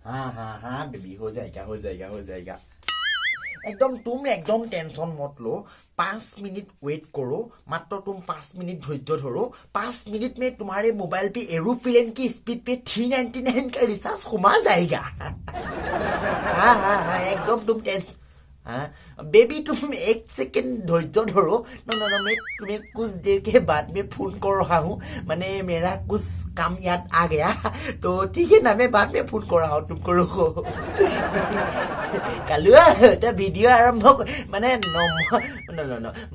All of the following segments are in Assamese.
हाँ बेबी हो जाएगा एकदम तुम एकदम टेंशन मत लो 5 मिनट वेट करो मात्र तुम 5 मिनट धैर्य धरो 5 मिनट में तुम्हारे मोबाइल पे एरोप्लेन की स्पीड पे 399 का रिचार्ज घुमा जाएगा हाँ एकदम तुम टेंशन हाँ बेबी तुम 1 सेकेंड धैर्य धरो नो मैं तुम्हें कुछ देर के बाद में फोन कर रहा हूँ मैंने मेरा कुछ काम याद आ गया तो ठीक है ना मैं बाद में फोन कर रहा हूँ तुमको रुको কালুয়া এটা ভিডিঅ' আৰম্ভ মানে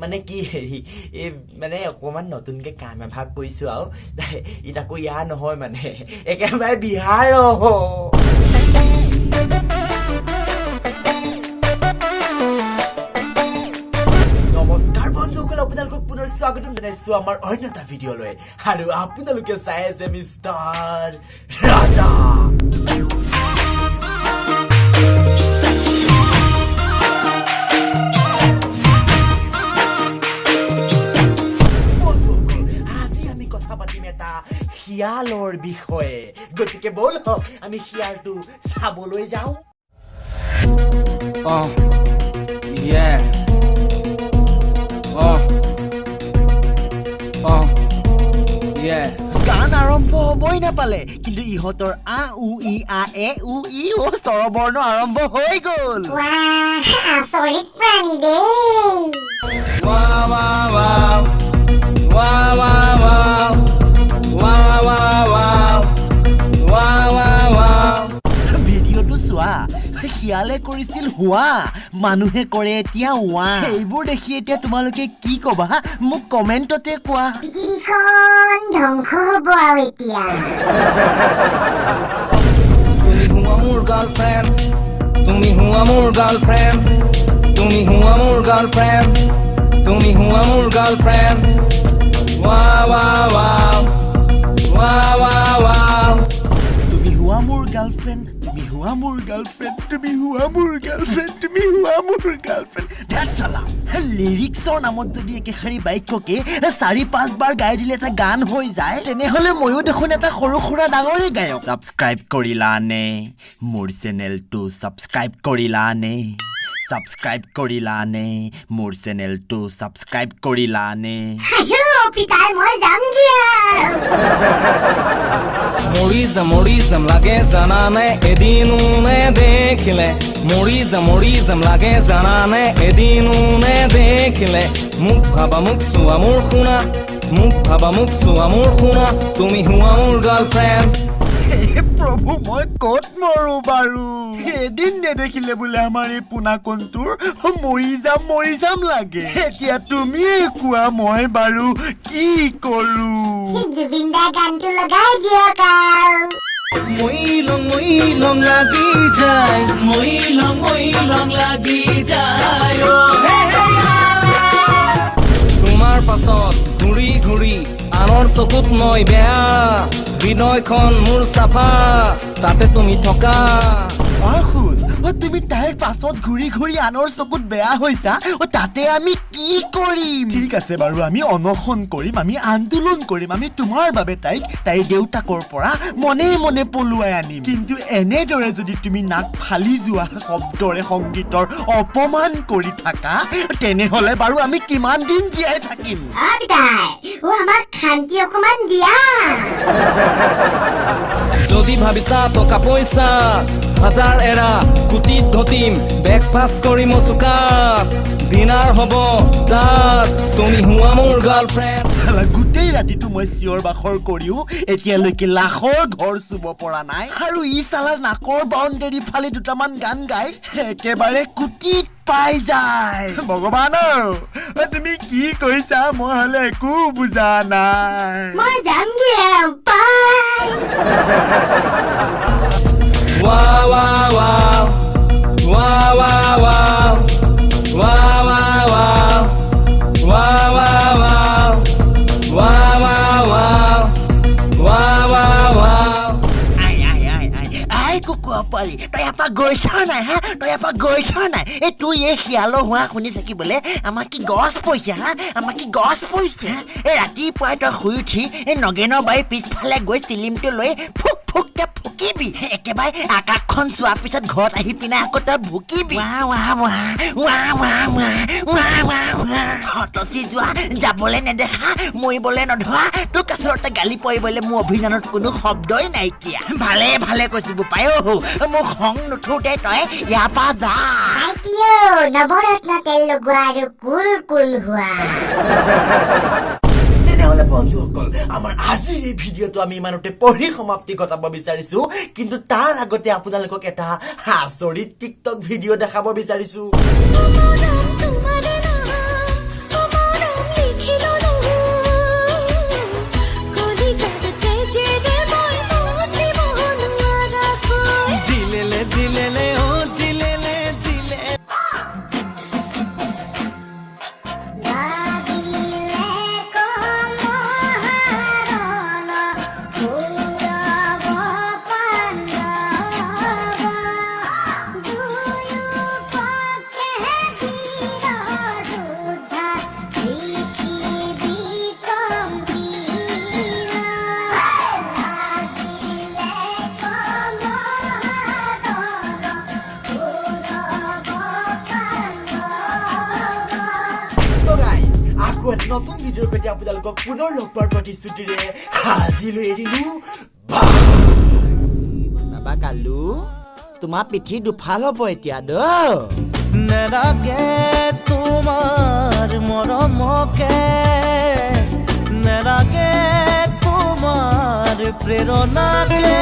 মানে কি হেৰি এই মানে অকণমান নতুনকৈ কাম এভাগ কৰিছোঁ আৰু ই তাকো ইয়াৰ নহয় মানে একেবাৰে বিহাৰ নমস্কাৰ বন্ধুসকল আপোনালোকক পুনৰ স্বাগতম জনাইছোঁ আমাৰ অন্য এটা ভিডিঅ'লৈ আৰু আপোনালোকে চাই আছে মিষ্টাৰ ৰাজা শিয়ালৰ বিষয়ে গতিকে বল আমি শিয়ালটো চাবলৈ যাওঁ গান আৰম্ভ হ'বই নাপালে কিন্তু ইহঁতৰ আ উ ই আ এ উ ই ও স্বৰবৰ্ণ আৰম্ভ হৈ গ'ল আচৰিত প্ৰাণী দেই ভিডিঅ'টো চোৱা শিয়ালে কৰিছিল হুৱা মানুহে কৰে এতিয়া ৱা এইবোৰ দেখি এতিয়া তোমালোকে কি কবা মোক কমেণ্টতে কোৱা পৃথিৱীখন ধ্বংস হ'ব আৰু এতিয়া তুমি হুৱা মোৰ গাৰ্লফ্ৰেণ্ড তুমি হুৱা মোৰ গাৰ্লফ্ৰেণ্ড তুমি হুৱা মোৰ গাৰ্লফ্ৰেণ্ড তুমি হুৱা মোৰ গাৰ্লফ্ৰেণ্ড ৱা ৱা ৱা ৱা ৱা ৱা তুমি হুৱা মোৰ গাৰ্লফ্ৰেণ্ড তুমি হুৱা মোৰ গাৰ্লফ্ৰেণ্ড তুমি হুৱা মোৰ গাৰ্লফ্ৰেণ্ড তুমি হুৱা মোৰ গাৰ্লফ্ৰেণ্ড চলা লিৰিক্সৰ নামত যদি একেষাৰি বাক্যকে 4-5 বাৰ গাই দিলে এটা গান হৈ যায় তেনেহ'লে ময়ো দেখোন এটা সৰু সুৰা ডাঙৰে গায়ক ছাবস্ক্ৰাইব কৰিলানে মোৰ চেনেলটো ছাবস্ক্ৰাইব কৰিলানে ছাবস্ক্ৰাইব কৰিলানে মোৰ চেনেলটো ছাবস্ক্ৰাইব কৰিলানে পিতাই মই যামগে মৰি যাম লাগে জানানে এদিনো নেদেখিলে মৰি যাম লাগে জানানে এদিনো নেদেখিলে মোক ভাবা মোক চোৱা মোৰ শুনা মোক ভাবা মোক চোৱা মোৰ শুনা তুমি হুৱা মোৰ গাৰ্লফ্ৰেণ্ড প্ৰভু মই ক'ত মৰো বাৰু এদিন নেদেখিলে বোলে আমাৰ এই পোনা কণ্টোৰ মৰি যাম লাগে এতিয়া তুমি কোৱা মই বাৰু কি কৰো জুবিন দা গানটো লগাই দিয়ক মই লং লাগি যায় মই লং লাগি যায় তোমাৰ পাছত ঘূৰি আনৰ চকুত মই বেয়া হৃদয়খন মোৰ চাফা তাতে তুমি থকা শুন তুমি তাইৰ পাছত ঘূৰি আনৰ চকুত বেয়া হৈছা তাতে আমি কি কৰিম ঠিক আছে বাৰু আমি অনশন কৰিম আমি আন্দোলন কৰিম আমি তোমাৰ বাবে তাইৰ দেউতাকৰ পৰা মনে পলুৱাই আনিম কিন্তু এনেদৰে যদি তুমি নাক ফালি যোৱা শব্দৰে সংগীতৰ অপমান কৰি থাকা তেনেহ'লে বাৰু আমি কিমান দিন জীয়াই থাকিম আমাক শান্তি অকমান দিয়া যদি ভাবিছা টকা পইচা হাজাৰ এৰা কুটিত ঘটিম ব্ৰেকফাষ্ট কৰিম চুকা ডিনাৰ হ'ব দাস তুমি হুৱা মোৰ গাৰ্লফ্ৰেণ্ড গোটেই ৰাতিটো মই চিঞৰ বাখৰ কৰিও এতিয়ালৈকে লাখৰ ঘৰ চুব পৰা নাই আৰু ই চালাৰ নাকৰ বাউণ্ডেৰী ফালি দুটামান গান গাই একেবাৰে কুটিত পাই যায় ভগৱান তুমি কি কৈছা মই হলে একো বুজা নাই মই যামগে বাই ৱা ৱা ৱা ৱা ৱা ৱা ৱা ৱা ৱা ৱা ৱা ৱা ৱা ৱা ৱা ৱা ৱা আই কুকুৰা পোৱালি তই ইয়াৰ পৰা গৈছ নাই হা তই ইয়াৰ পৰা গৈছ নাই এই তুই এই শিয়ালৰ হোৱা শুনি থাকিবলৈ আমাক কি গছ পৰিছে হা আমাক কি গছ পৰিছে এই ৰাতিপুৱাই তই শুই উঠি এই নগেনৰ বাৰীৰ পিছফালে গৈ চিলিমটো লৈ ফুক ফুককে ফুকিবি একেবাৰে আকাশখন চোৱাৰ পিছত ঘৰত আহি পিনে আকৌ তই ভুকিবি হতচি যোৱা যাবলৈ নেদেখা মৰিবলৈ নধৰা তোক আচলতে গালি পৰিবলৈ মোৰ অভিযানত কোনো শব্দই নাইকিয়া ভালে ভালে কৈছো বোপাই মোক খং নুঠোতে তই ইয়াৰ পৰা যা আইটিও নৱৰত্ন তেল লগোৱা আৰু কুল কুল হোৱা তেনেহ'লে বন্ধুসকল আমাৰ আজিৰ এই ভিডিঅ'টো আমি ইমানতে পঢ়ি সমাপ্তি ঘটাব বিচাৰিছো কিন্তু তাৰ আগতে আপোনালোকক এটা আচৰিত টিকটক ভিডিঅ' দেখাব বিচাৰিছো নতুন ভিডিঅ'ৰ সৈতে আপোনালোকক পুনৰ লগ পোৱাৰ প্ৰতিশ্ৰুতিৰে আজিলৈ এৰিলো বাবা কালু তোমাৰ পিঠি দুফাল হ'ব এতিয়া নেৰাকে তোমাৰ মৰমকে নেৰাকে তোমাৰ প্ৰেৰণাকে